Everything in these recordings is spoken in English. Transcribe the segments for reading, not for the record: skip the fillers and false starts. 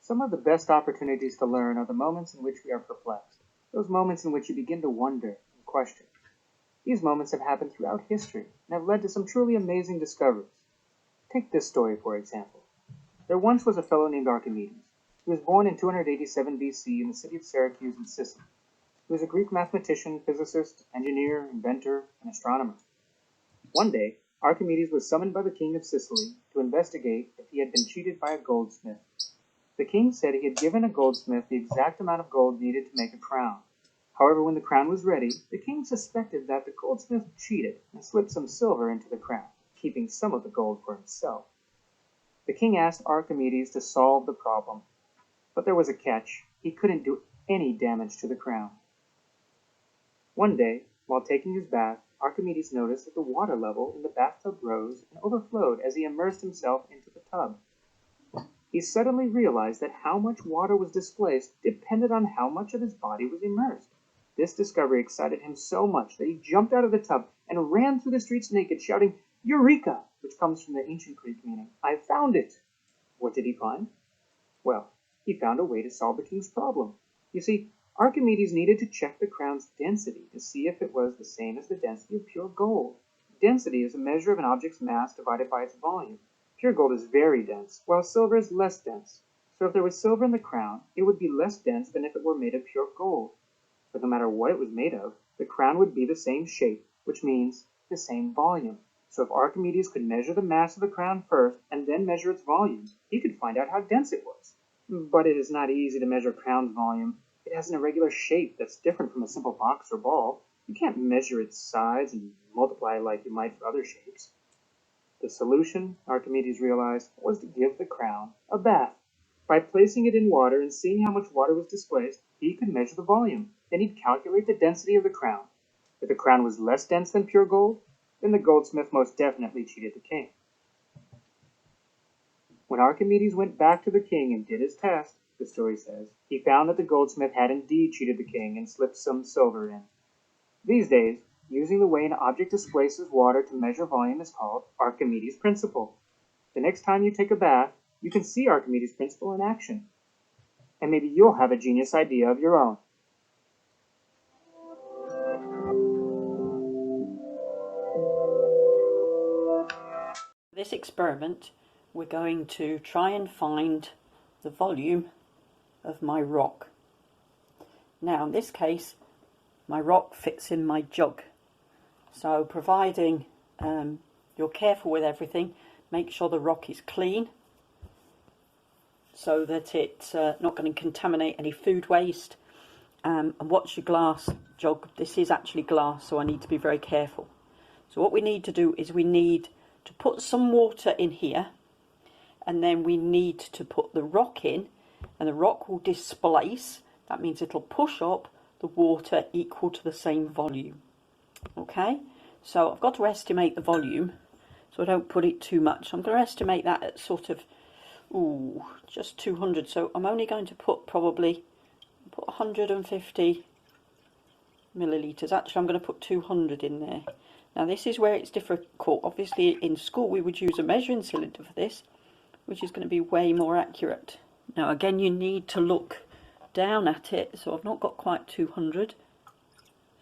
Some of the best opportunities to learn are the moments in which we are perplexed, those moments in which you begin to wonder and question. These moments have happened throughout history and have led to some truly amazing discoveries. Take this story, for example. There once was a fellow named Archimedes. He was born in 287 BC in the city of Syracuse in Sicily. He was a Greek mathematician, physicist, engineer, inventor, and astronomer. One day, Archimedes was summoned by the king of Sicily to investigate if he had been cheated by a goldsmith. The king said he had given a goldsmith the exact amount of gold needed to make a crown. However, when the crown was ready, the king suspected that the goldsmith cheated and slipped some silver into the crown, keeping some of the gold for himself. The king asked Archimedes to solve the problem, but there was a catch. He couldn't do any damage to the crown. One day, while taking his bath, Archimedes noticed that the water level in the bathtub rose and overflowed as he immersed himself into the tub. He suddenly realized that how much water was displaced depended on how much of his body was immersed. This discovery excited him so much that he jumped out of the tub and ran through the streets naked, shouting, "Eureka!" which comes from the ancient Greek meaning, "I found it!" What did he find? Well, he found a way to solve the king's problem. You see, Archimedes needed to check the crown's density to see if it was the same as the density of pure gold. Density is a measure of an object's mass divided by its volume. Pure gold is very dense, while silver is less dense. So if there was silver in the crown, it would be less dense than if it were made of pure gold. But no matter what it was made of, the crown would be the same shape, which means the same volume. So if Archimedes could measure the mass of the crown first and then measure its volume, he could find out how dense it was. But it is not easy to measure a crown's volume. It has an irregular shape that's different from a simple box or ball. You can't measure its size and multiply like you might for other shapes. The solution, Archimedes realized, was to give the crown a bath. By placing it in water and seeing how much water was displaced, he could measure the volume. Then he'd calculate the density of the crown. If the crown was less dense than pure gold, then the goldsmith most definitely cheated the king. When Archimedes went back to the king and did his test, the story says, he found that the goldsmith had indeed cheated the king and slipped some silver in. These days, using the way an object displaces water to measure volume is called Archimedes' principle. The next time you take a bath, you can see Archimedes' principle in action. And maybe you'll have a genius idea of your own. This experiment, we're going to try and find the volume of my rock. Now in this case, my rock fits in my jug. So providing you're careful with everything, make sure the rock is clean so that it's not going to contaminate any food waste. And watch your glass jug. This is actually glass, so I need to be very careful. So what we need to do is we need to put some water in here, and then we need to put the rock in, and the rock will displace. That means it'll push up the water equal to the same volume. Okay, so I've got to estimate the volume, so I don't put it too much. I'm going to estimate that at sort of just 200. So I'm only going to put probably 150 millilitres. Actually, I'm going to put 200 in there. Now this is where it's difficult. Obviously in school we would use a measuring cylinder for this, which is going to be way more accurate. Now again, you need to look down at it, so I've not got quite 200.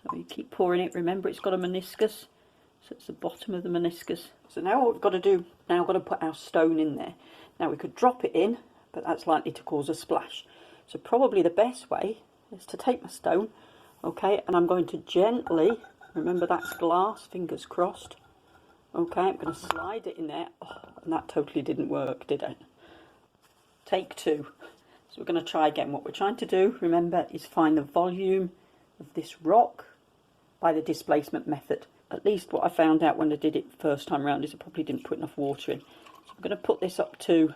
So you keep pouring it. Remember, it's got a meniscus, so it's the bottom of the meniscus. So now what we've got to do, now we've got to put our stone in there. Now we could drop it in, but that's likely to cause a splash. So probably the best way is to take my stone, okay, and I'm going to gently, remember that's glass, fingers crossed, okay, I'm going to slide it in there. And that totally didn't work, did it? Take two. So we're going to try again. What we're trying to do, remember, is find the volume of this rock by the displacement method. At least what I found out when I did it first time round is I probably didn't put enough water in. So I'm going to put this up to,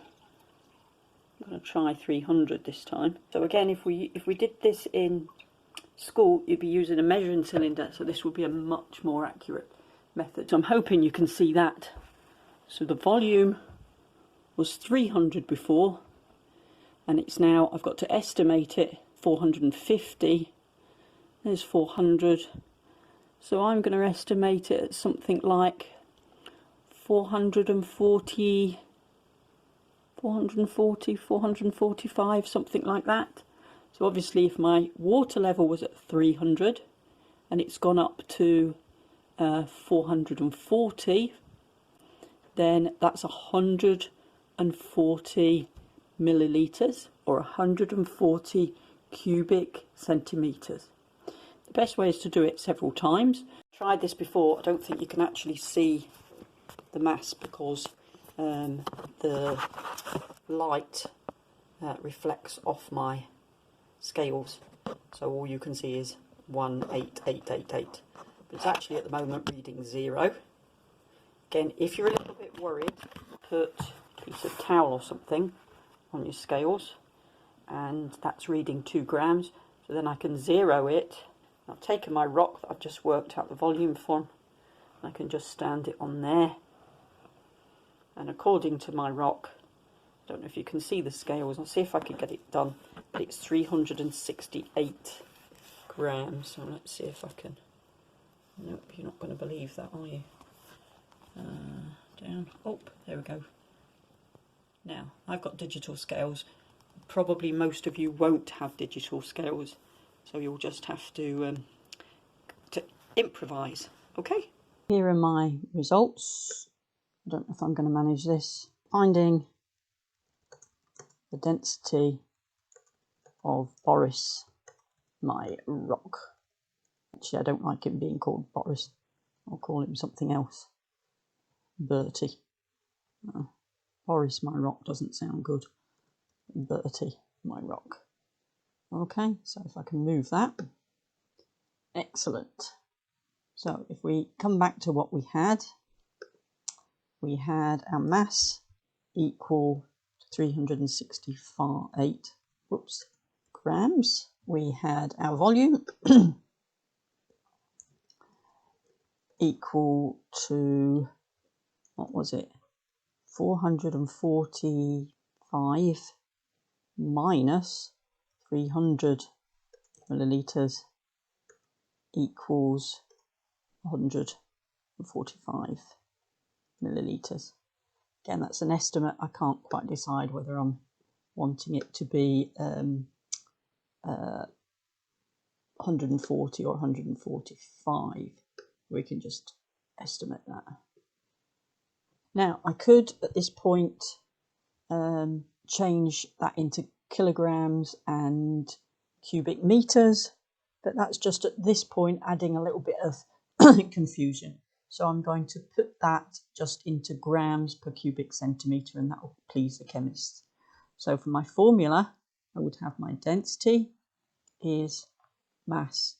I'm going to try 300 this time. So again, if we did this in school, you'd be using a measuring cylinder, so this would be a much more accurate method. So I'm hoping you can see that. So the volume was 300 before, and it's now, I've got to estimate it, 450. There's 400. So I'm going to estimate it at something like 440 440, 445, something like that. So obviously if my water level was at 300 and it's gone up to 440, then that's 140 millilitres or 140 cubic centimetres. The best way is to do it several times. Tried this before. I don't think you can actually see the mass because the light reflects off my scales, so all you can see is 18888, but it's actually at the moment reading 0. Again, if you're a little bit worried, put a piece of towel or something on your scales, and that's reading 2 grams, so then I can 0 it. I've taken my rock that I've just worked out the volume from, and I can just stand it on there, and according to my rock, I don't know if you can see the scales, I'll see if I can get it done, but it's 368 grams, so let's see if I can. Nope, you're not going to believe that, are you? Down, up, there we go. Now, I've got digital scales. Probably most of you won't have digital scales, so you'll just have to improvise, okay? Here are my results. I don't know if I'm going to manage this. Finding the density of Boris, my rock. Actually, I don't like him being called Boris. I'll call him something else. Bertie. Boris, my rock, doesn't sound good. Bertie, my rock. Okay, so if I can move that. Excellent. So if we come back to what we had our mass equal to 368 grams. We had our volume equal to, what was it, 445 minus 300 millilitres equals 145 millilitres. Again, that's an estimate. I can't quite decide whether I'm wanting it to be 140 or 145. We can just estimate that. Now, I could at this point change that into kilograms and cubic meters, but that's just at this point adding a little bit of confusion. So I'm going to put that just into grams per cubic centimetre, and that will please the chemists. So for my formula, I would have my density is mass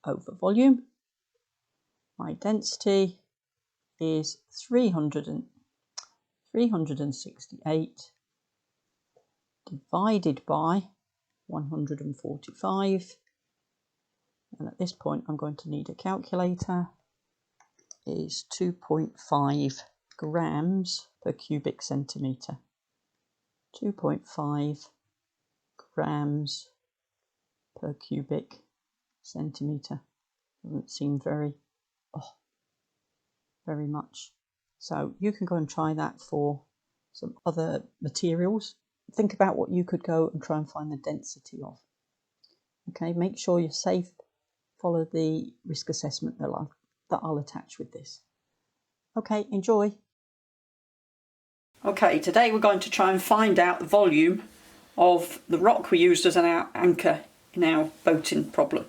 over volume. My density is 368 divided by 145. And at this point, I'm going to need a calculator. Is 2.5 grams per cubic centimetre. 2.5 grams per cubic centimetre. Doesn't seem very much. So you can go and try that for some other materials. Think about what you could go and try and find the density of. Okay, make sure you're safe. Follow the risk assessment that I'll attach with this. Okay, enjoy. Okay, today we're going to try and find out the volume of the rock we used as an anchor in our boating problem.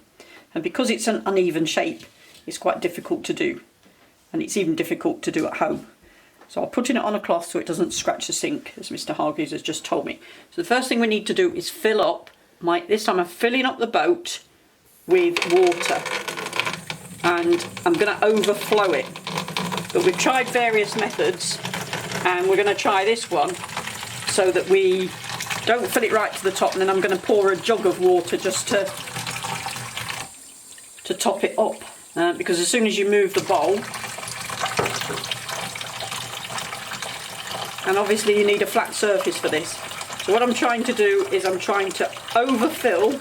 And because it's an uneven shape, it's quite difficult to do. And it's even difficult to do at home. So I'm putting it on a cloth so it doesn't scratch the sink, as Mr. Hargreaves has just told me. So the first thing we need to do is fill up this time I'm filling up the boat with water. And I'm going to overflow it. But we've tried various methods, and we're going to try this one so that we don't fill it right to the top, and then I'm going to pour a jug of water just to top it up, because as soon as you move the bowl, and obviously you need a flat surface for this. So what I'm trying to do is I'm trying to overfill.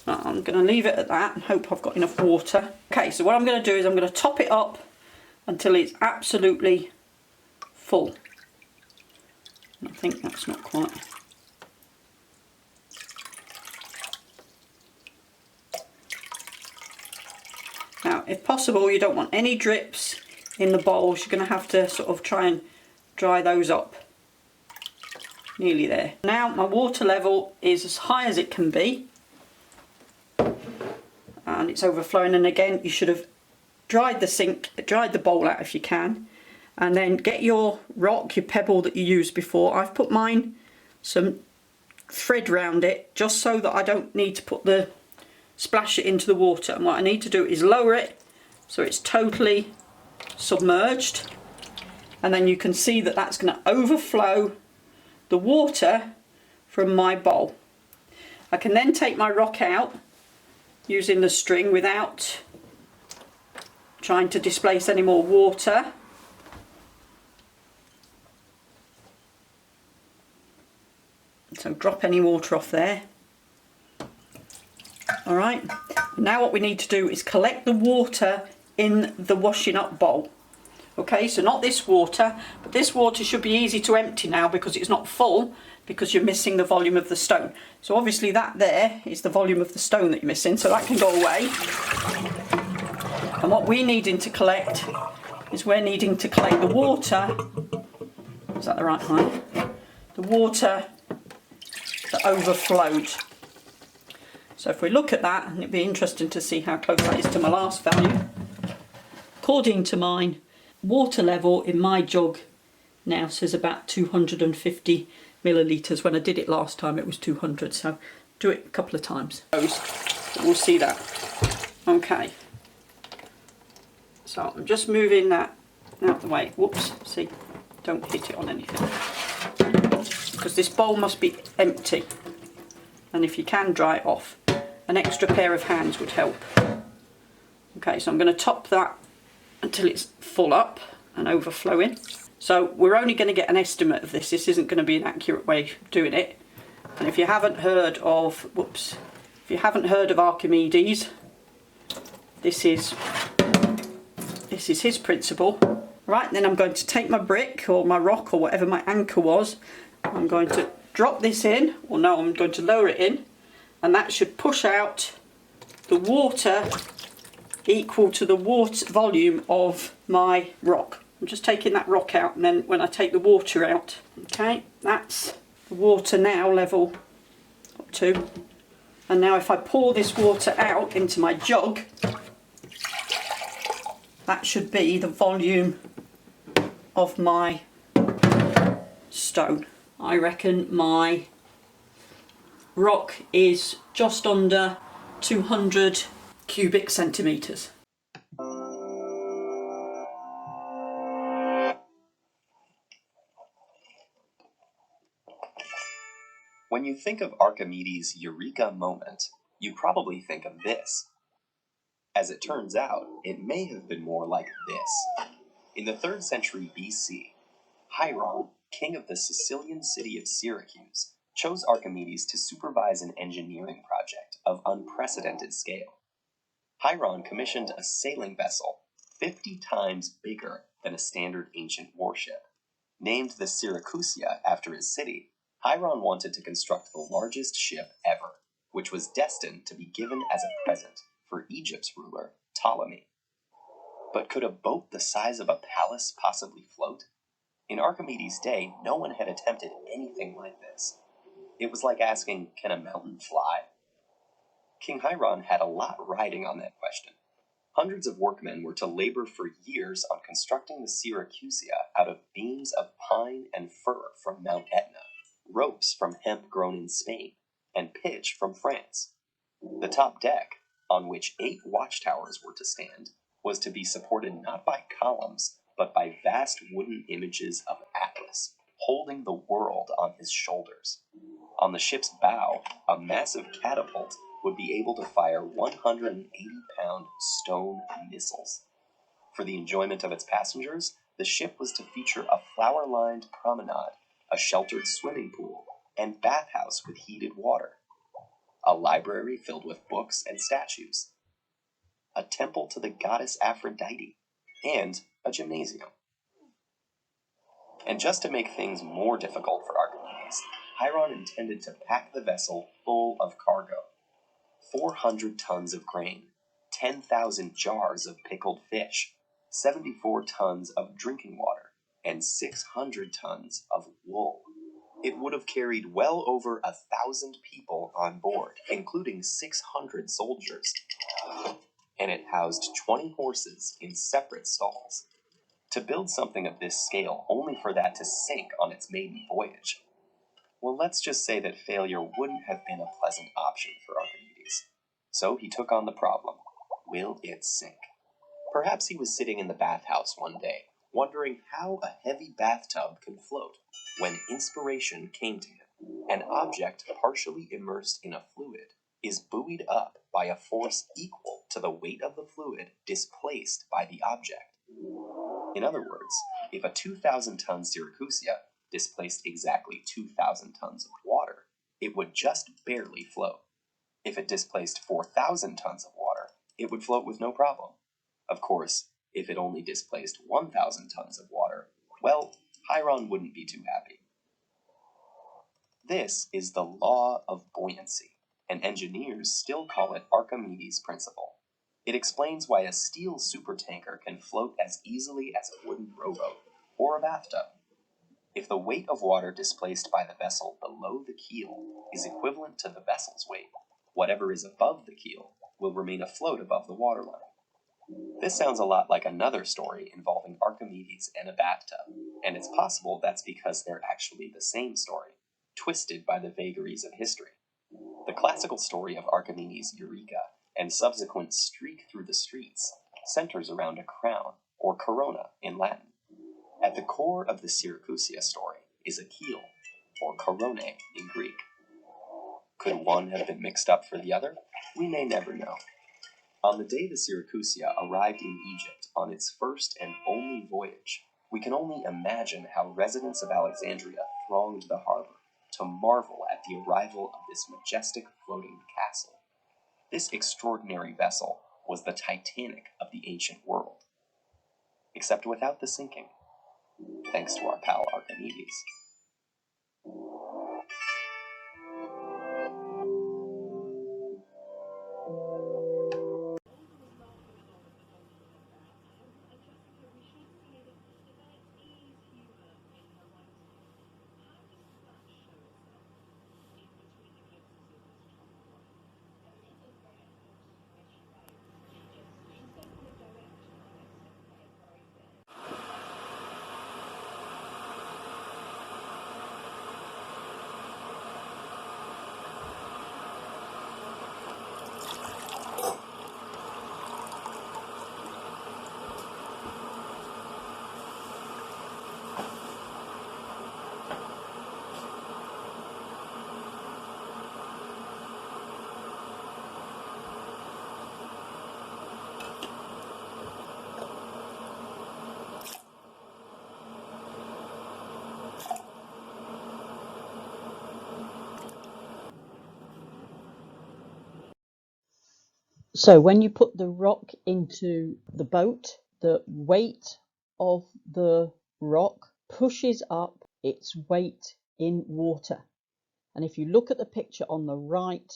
I'm going to leave it at that and hope I've got enough water. Okay, so what I'm going to do is I'm going to top it up until it's absolutely full. I think that's not quite. Now, if possible, you don't want any drips in the bowls. You're going to have to sort of try and dry those up. Nearly there. Now my water level is as high as it can be. And it's overflowing, and again you should have dried the bowl out if you can. And then get your rock, your pebble that you used before. I've put mine some thread round it just so that I don't need to splash it into the water. And what I need to do is lower it so it's totally submerged, and then you can see that that's going to overflow the water from my bowl. I can then take my rock out using the string without trying to displace any more water. So drop any water off there. Alright, now what we need to do is collect the water in the washing up bowl. Okay, so not this water, but this water should be easy to empty now because it's not full, because you're missing the volume of the stone. So obviously that there is the volume of the stone that you're missing, so that can go away. And what we're needing to collect is we're needing to collect the water. Is that the right height? The water that overflowed. So if we look at that, and it'd be interesting to see how close that is to my last value. According to mine, water level in my jug now says about 250 millilitres. When I did it last time it was 200, so do it a couple of times. We'll see that. Okay, so I'm just moving that out the way. Whoops, see, don't hit it on anything, because this bowl must be empty, and if you can dry it off, an extra pair of hands would help. Okay, so I'm going to top that until it's full up and overflowing. So we're only going to get an estimate of this. This isn't going to be an accurate way of doing it. And if you haven't heard of, Archimedes, this is his principle. Right, then I'm going to take my brick or my rock or whatever my anchor was. I'm going to drop this in, or no, I'm going to lower it in, and that should push out the water equal to the water volume of my rock. I'm just taking that rock out, and then when I take the water out, okay, that's the water now level up to. And now if I pour this water out into my jug, that should be the volume of my stone. I reckon my rock is just under 200 cubic centimetres. When you think of Archimedes' eureka moment, you probably think of this. As it turns out, it may have been more like this. In the 3rd century BC, Hieron, king of the Sicilian city of Syracuse, chose Archimedes to supervise an engineering project of unprecedented scale. Hieron commissioned a sailing vessel 50 times bigger than a standard ancient warship. Named the Syracusia after his city, Hieron wanted to construct the largest ship ever, which was destined to be given as a present for Egypt's ruler, Ptolemy. But could a boat the size of a palace possibly float? In Archimedes' day, no one had attempted anything like this. It was like asking, can a mountain fly? King Hieron had a lot riding on that question. Hundreds of workmen were to labor for years on constructing the Syracusia out of beams of pine and fir from Mount Etna, ropes from hemp grown in Spain, and pitch from France. The top deck, on which 8 watchtowers were to stand, was to be supported not by columns, but by vast wooden images of Atlas, holding the world on his shoulders. On the ship's bow, a massive catapult would be able to fire 180-pound stone missiles. For the enjoyment of its passengers, the ship was to feature a flower-lined promenade, a sheltered swimming pool, and bathhouse with heated water, a library filled with books and statues, a temple to the goddess Aphrodite, and a gymnasium. And just to make things more difficult for Archimedes, Chiron intended to pack the vessel full of cargo. 400 tons of grain, 10,000 jars of pickled fish, 74 tons of drinking water, and 600 tons of wool. It would have carried well over 1,000 people on board, including 600 soldiers. And it housed 20 horses in separate stalls. To build something of this scale only for that to sink on its maiden voyage, well, let's just say that failure wouldn't have been a pleasant option for Archimedes. So he took on the problem. Will it sink? Perhaps he was sitting in the bathhouse one day, wondering how a heavy bathtub can float, when inspiration came to him. An object partially immersed in a fluid is buoyed up by a force equal to the weight of the fluid displaced by the object. In other words, if a 2,000-ton Syracusia displaced exactly 2,000 tons of water, it would just barely float. If it displaced 4,000 tons of water, it would float with no problem. Of course, if it only displaced 1,000 tons of water, well, Chiron wouldn't be too happy. This is the law of buoyancy, and engineers still call it Archimedes' principle. It explains why a steel supertanker can float as easily as a wooden rowboat or a bathtub. If the weight of water displaced by the vessel below the keel is equivalent to the vessel's weight, whatever is above the keel will remain afloat above the waterline. This sounds a lot like another story involving Archimedes and a bathtub, and it's possible that's because they're actually the same story, twisted by the vagaries of history. The classical story of Archimedes' Eureka and subsequent streak through the streets centers around a crown, or corona in Latin. At the core of the Syracusia story is a keel, or corone in Greek. Could one have been mixed up for the other? We may never know. On the day the Syracusia arrived in Egypt on its first and only voyage, we can only imagine how residents of Alexandria thronged the harbor to marvel at the arrival of this majestic floating castle. This extraordinary vessel was the Titanic of the ancient world, except without the sinking, thanks to our pal Archimedes. So when you put the rock into the boat, the weight of the rock pushes up its weight in water. And if you look at the picture on the right,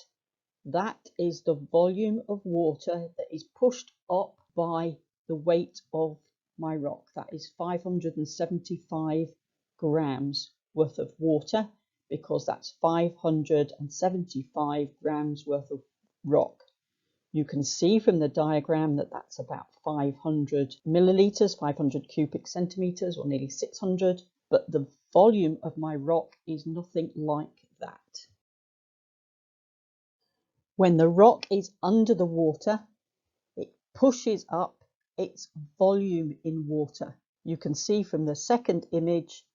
that is the volume of water that is pushed up by the weight of my rock. That is 575 grams worth of water, because that's 575 grams worth of rock. You can see from the diagram that that's about 500 milliliters, 500 cubic centimeters, or nearly 600, but the volume of my rock is nothing like that. When the rock is under the water, it pushes up its volume in water. You can see from the second image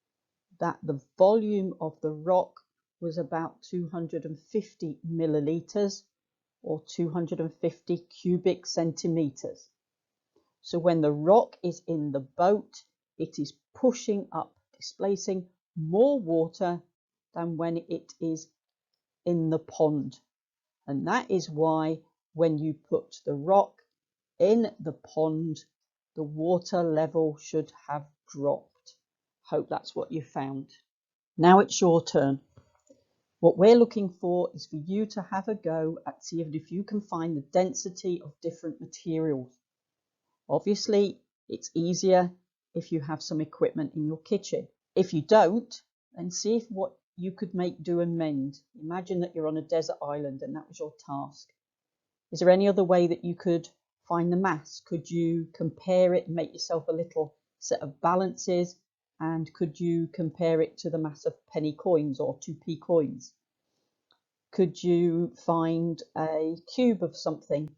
that the volume of the rock was about 250 milliliters, or 250 cubic centimeters. So when the rock is in the boat, it is pushing up, displacing more water than when it is in the pond. And that is why when you put the rock in the pond, the water level should have dropped. Hope that's what you found. Now it's your turn. What we're looking for is for you to have a go at seeing if you can find the density of different materials. Obviously, it's easier if you have some equipment in your kitchen. If you don't, then see if what you could make, do and mend. Imagine that you're on a desert island and that was your task. Is there any other way that you could find the mass? Could you compare it and make yourself a little set of balances? And could you compare it to the mass of penny coins or 2p coins? Could you find a cube of something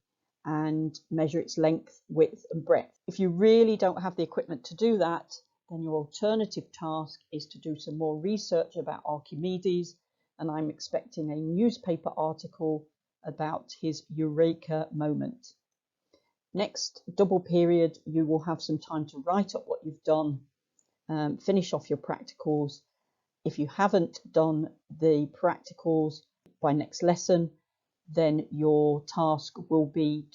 and measure its length, width and breadth? If you really don't have the equipment to do that, then your alternative task is to do some more research about Archimedes, and I'm expecting a newspaper article about his Eureka moment. Next double period, you will have some time to write up what you've done, finish off your practicals. If you haven't done the practicals by next lesson, then your task will be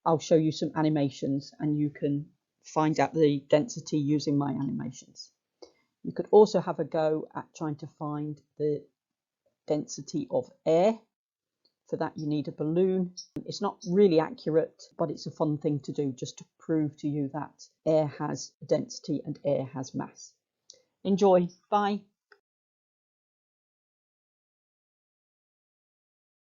I'll show you some animations and you can find out the density using my animations. You could also have a go at trying to find the density of air. For that you need a balloon. It's not really accurate, but it's a fun thing to do just to prove to you that air has density and air has mass. Enjoy. Bye.